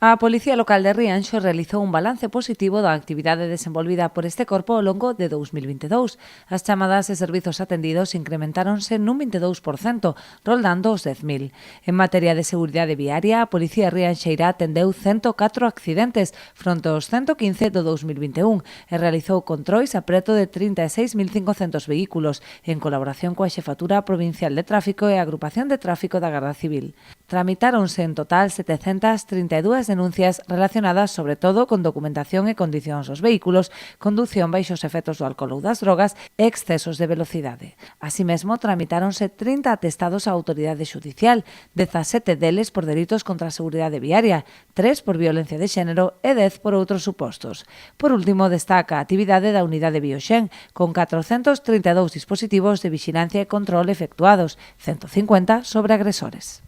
A Policía Local de Rianxo realizou un balance positivo da actividade desenvolvida por este corpo ao longo de 2022. As chamadas e servizos atendidos incrementáronse nun 22%, roldando os 10.000. En materia de seguridade viaria, a Policía Rianxeira atendeu 104 accidentes, fronte aos 115 do 2021, e realizou controis a preto de 36.500 vehículos, en colaboración coa Xefatura Provincial de Tráfico e a Agrupación de Tráfico da Garda Civil. Tramitáronse en total 732 denuncias relacionadas sobre todo con documentación e condicións dos vehículos, condución baixo os efectos do alcohol ou das drogas e excesos de velocidade. Así mesmo, tramitáronse 30 atestados á autoridade xudicial, 17 deles por delitos contra a seguridade viaria, 3 por violencia de xénero e 10 por outros supostos. Por último, destaca a actividade da unidade Bioxen, con 432 dispositivos de vixilancia e control efectuados, 150 sobre agresores.